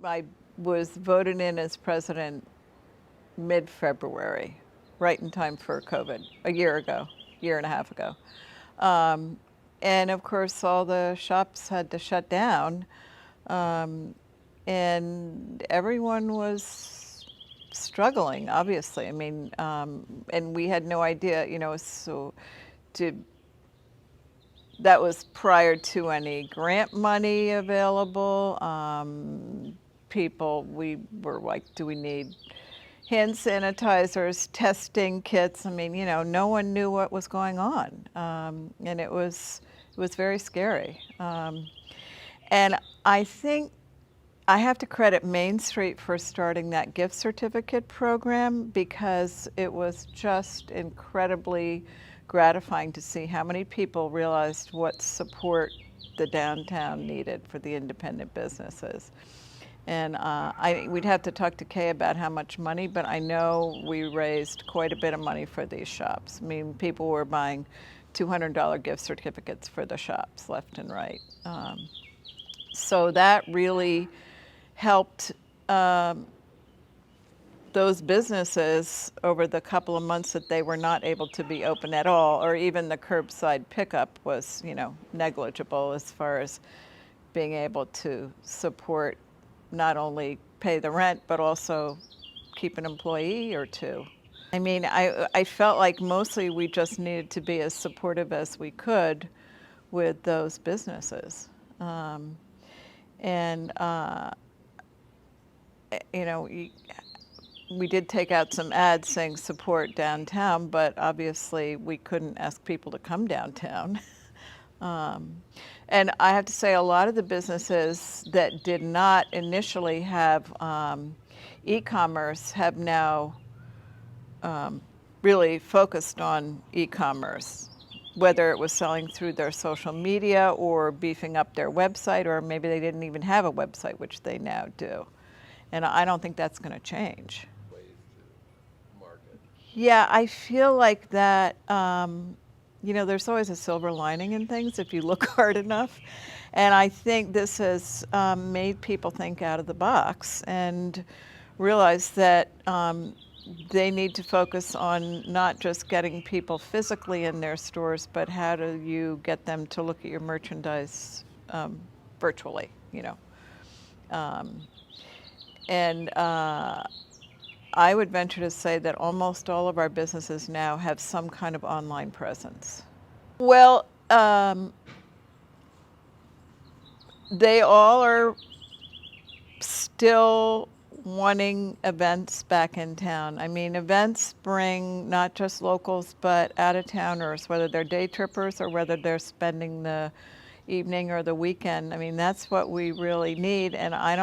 I was voted in as president mid-February, right in time for COVID, a year and a half ago. Um, and of course, all the shops had to shut down, um, and everyone was struggling, obviously. I mean, and we had no idea, so to that was prior to any grant money available. We were like, do we need hand sanitizers, testing kits? I mean, no one knew what was going on, and it was very scary. And I think I have to credit Mainstreet for starting that gift certificate program, because it was just incredibly gratifying to see how many people realized what support the downtown needed for the independent businesses. And we'd have to talk to Kay about how much money, but I know we raised quite a bit of money for these shops. I mean, people were buying $200 gift certificates for the shops left and right. So that really helped those businesses over the couple of months that they were not able to be open at all, or even the curbside pickup was, negligible as far as being able to support, not only pay the rent, but also keep an employee or two. I mean, I felt like mostly we just needed to be as supportive as we could with those businesses. And we did take out some ads saying support downtown, but obviously we couldn't ask people to come downtown. And I have to say, a lot of the businesses that did not initially have e-commerce have now really focused on e-commerce, whether it was selling through their social media or beefing up their website, or maybe they didn't even have a website, which they now do. And I don't think that's going to change. Ways to market. Yeah, I feel like that, there's always a silver lining in things if you look hard enough. And I think this has made people think out of the box and realize that they need to focus on not just getting people physically in their stores, but how do you get them to look at your merchandise virtually, And I would venture to say that almost all of our businesses now have some kind of online presence. Well, they all are still wanting events back in town. I mean, events bring not just locals, but out-of-towners, whether they're day trippers or whether they're spending the evening or the weekend. I mean, that's what we really need, and I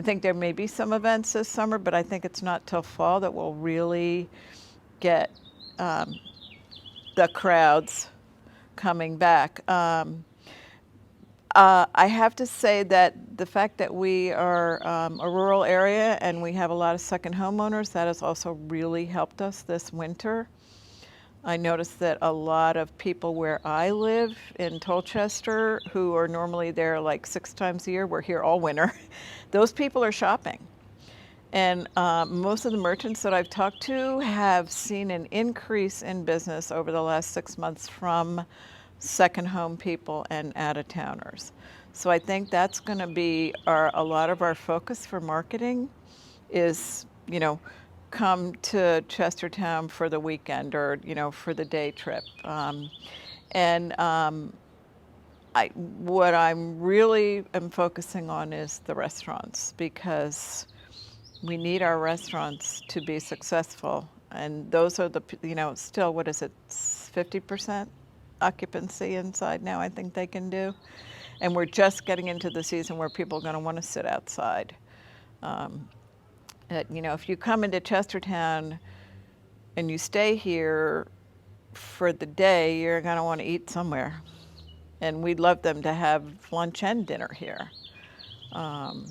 think there may be some events this summer, but I think it's not till fall that we'll really get the crowds coming back. I have to say that the fact that we are a rural area and we have a lot of second homeowners, that has also really helped us this winter. I noticed that a lot of people where I live in Tolchester, who are normally there like 6 times a year, we're here all winter, those people are shopping. And most of the merchants that I've talked to have seen an increase in business over the last 6 months from second home people and out-of-towners. So I think that's going to be a lot of our focus for marketing is, come to Chestertown for the weekend or, for the day trip. What I'm really am focusing on is the restaurants, because we need our restaurants to be successful. And those are still, what is it, 50% occupancy inside now, I think they can do. And we're just getting into the season where people are going to want to sit outside. If you come into Chestertown and you stay here for the day, you're going to want to eat somewhere. And we'd love them to have lunch and dinner here. So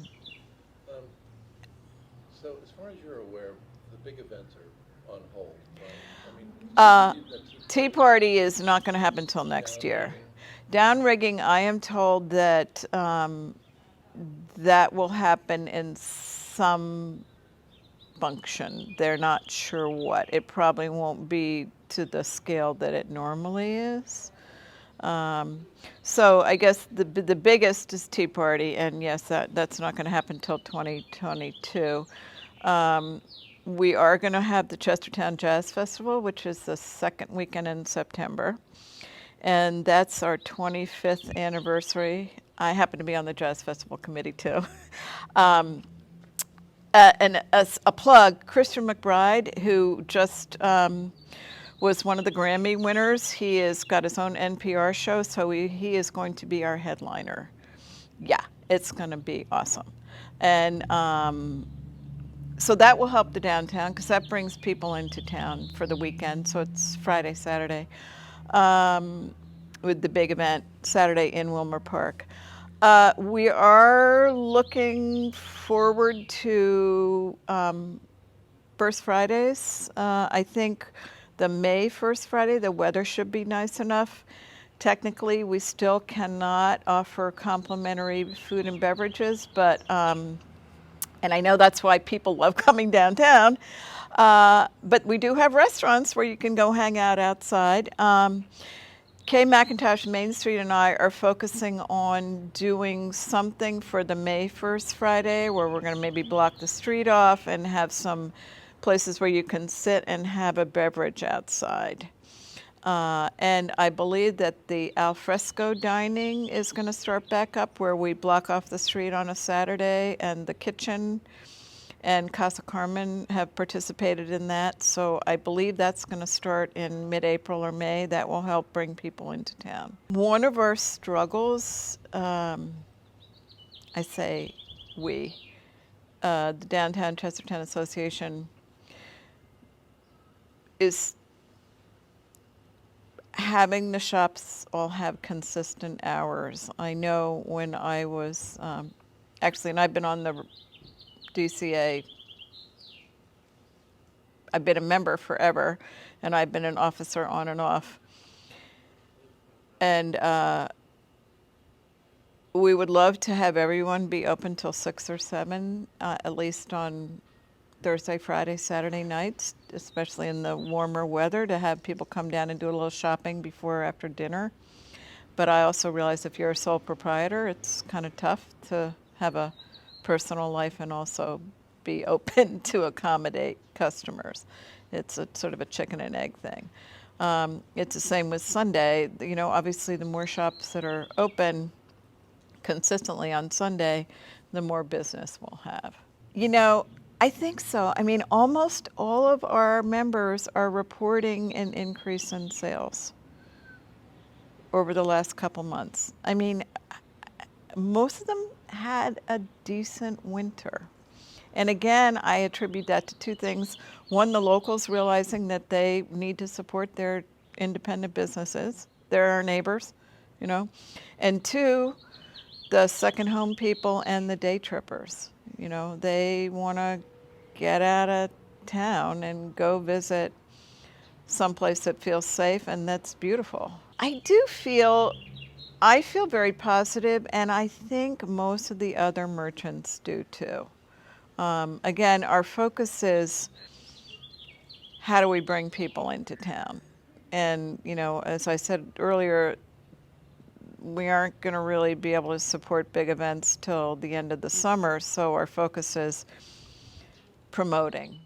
as far as you're aware, the big events are on hold, right? I mean, the Tea Party is not going to happen until next year. Downrigging, I am told that that will happen in some function. They're not sure what. It probably won't be to the scale that it normally is. So I guess the biggest is Tea Party, and yes, that's not going to happen until 2022. We are going to have the Chestertown Jazz Festival, which is the second weekend in September, and that's our 25th anniversary. I happen to be on the Jazz Festival committee too. And as a plug, Christian McBride, who just was one of the Grammy winners. He has got his own NPR show, so he is going to be our headliner. Yeah, it's going to be awesome. And so that will help the downtown because that brings people into town for the weekend. So it's Friday, Saturday, with the big event Saturday in Wilmer Park. We are looking forward to First Fridays. I think the May First Friday, the weather should be nice enough. Technically, we still cannot offer complimentary food and beverages, but, and I know that's why people love coming downtown, but we do have restaurants where you can go hang out outside. Kay McIntosh and Mainstreet and I are focusing on doing something for the May 1st Friday where we're going to maybe block the street off and have some places where you can sit and have a beverage outside. And I believe that the al fresco dining is going to start back up where we block off the street on a Saturday, and the kitchen and Casa Carmen have participated in that. So I believe that's going to start in mid-April or May. That will help bring people into town. One of our struggles, I say we, the Downtown Chestertown Association, is having the shops all have consistent hours. I know when I was, actually, and I've been on the DCA, I've been a member forever, and I've been an officer on and off. And we would love to have everyone be open till 6 or 7, at least on Thursday, Friday, Saturday nights, especially in the warmer weather, to have people come down and do a little shopping before or after dinner. But I also realize if you're a sole proprietor, it's kind of tough to have a personal life and also be open to accommodate customers. It's a sort of a chicken and egg thing. It's the same with Sunday. You know, obviously the more shops that are open consistently on Sunday, the more business we'll have. You know, I think so. I mean, almost all of our members are reporting an increase in sales over the last couple months. I mean, most of them had a decent winter. And again, I attribute that to 2 things. One, the locals realizing that they need to support their independent businesses. They're our neighbors, you know. And 2, the second home people and the day trippers. You know, they want to get out of town and go visit someplace that feels safe and that's beautiful. I feel very positive, and I think most of the other merchants do too. Again, our focus is how do we bring people into town? And, you know, as I said earlier, we aren't going to really be able to support big events till the end of the summer, so our focus is promoting.